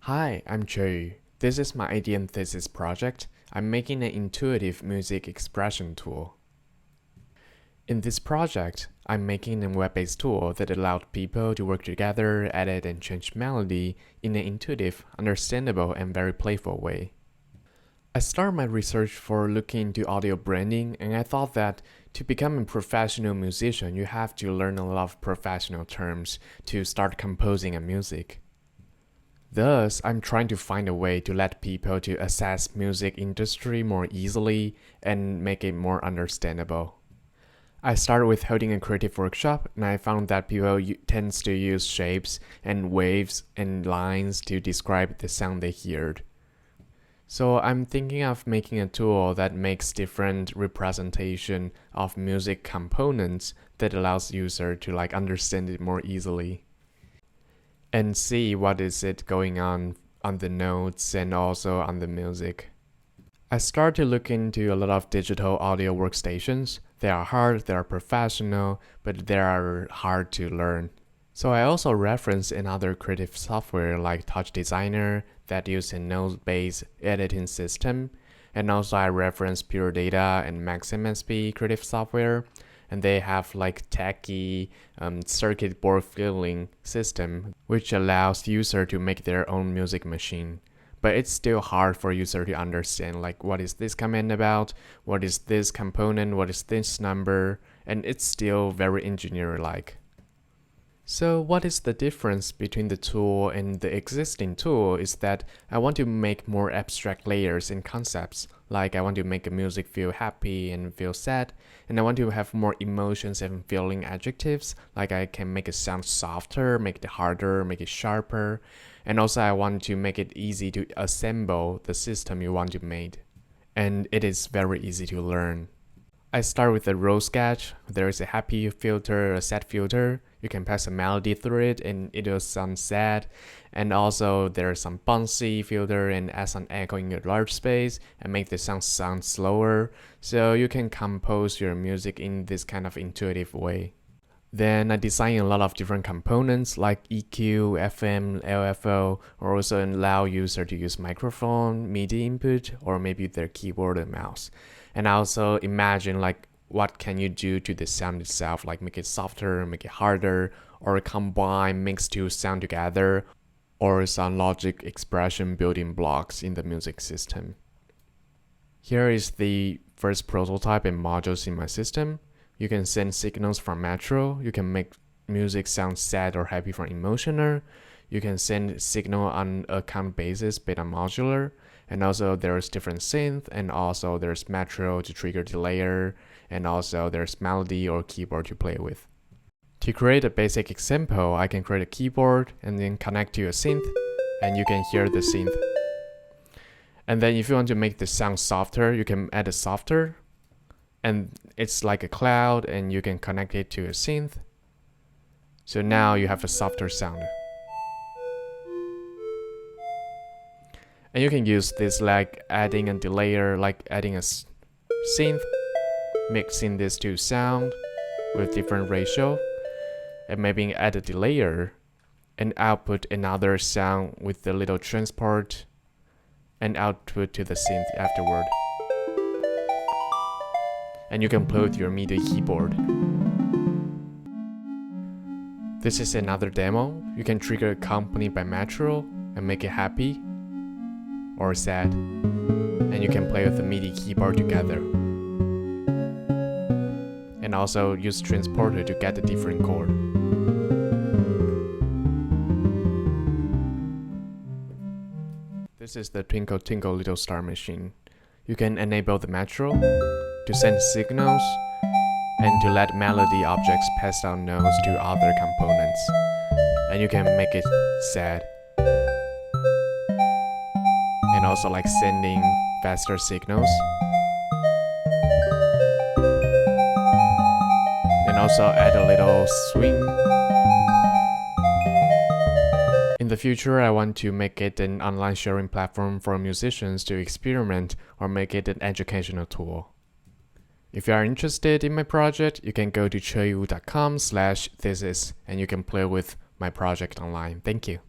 Hi, I'm Choi. This is my IDM thesis project. I'm making an intuitive music expression tool. In this project, I'm making a web-based tool that allowed people to work together, edit and change melody in an intuitive, understandable, and very playful way. I started my research for looking into audio branding, and I thought that to become a professional musician, you have to learn a lot of professional terms to start composing a music. Thus, I'm trying to find a way to let people to access music industry more easily and make it more understandable. I started with holding a creative workshop, and I found that people tends to use shapes and waves and lines to describe the sound they heard. So I'm thinking of making a tool that makes different representation of music components that allows user to understand it more easily and see what is it going on the notes and also on the music. I started to look into a lot of digital audio workstations. They are hard, they are professional, but they are hard to learn. So I also referenced another creative software like Touch Designer that use a node-based editing system. And also I referenced Pure Data and MaxMSP creative software. And they have techy circuit board filling system, which allows user to make their own music machine. But it's still hard for user to understand what is this command about, what is this component, what is this number, and it's still very engineer-like. So what is the difference between the tool and the existing tool is that I want to make more abstract layers and concepts. Like I want to make a music feel happy and feel sad, and I want to have more emotions and feeling adjectives, like I can make it sound softer, make it harder, make it sharper, and also I want to make it easy to assemble the system you want to make. And it is very easy to learn. I start with a raw sketch. There is a happy filter, a sad filter. You can pass a melody through it and it will sound sad. And also there's some bouncy filter and add some echo in your large space and make the sound slower. So you can compose your music in this kind of intuitive way. Then I design a lot of different components like EQ, FM, LFO, or also allow user to use microphone, MIDI input, or maybe their keyboard and mouse. And I also imagine what can you do to the sound itself, like make it softer, make it harder, or combine mix two sound together, or some logic expression building blocks in the music system. Here is the first prototype and modules in my system. You can send signals from Metro. You can make music sound sad or happy from emotional. You can send signal on a count basis based on modular. And also there's different synth, and also there's Metro to trigger delayer, and also there's melody or keyboard to play with. To create a basic example, I can create a keyboard and then connect to a synth, and you can hear the synth. And then if you want to make the sound softer, you can add a softer. And it's like a cloud, and you can connect it to a synth. So now you have a softer sound. And you can use this adding a delayer, adding a synth, mixing these two sound with different ratio, and maybe add a delayer and output another sound with the little transport and output to the synth afterward. And you can play with your MIDI keyboard. This is another demo. You can trigger accompanied by Metro and make it happy or sad. And you can play with the MIDI keyboard together. And also use transporter to get the different chord. This is the Twinkle Twinkle Little Star machine. You can enable the Metro to send signals and to let melody objects pass down notes to other components. And you can make it sad. And also sending faster signals. And also add a little swing. In the future, I want to make it an online sharing platform for musicians to experiment or make it an educational tool. If you are interested in my project, you can go to choiwu.com/thesis and you can play with my project online. Thank you.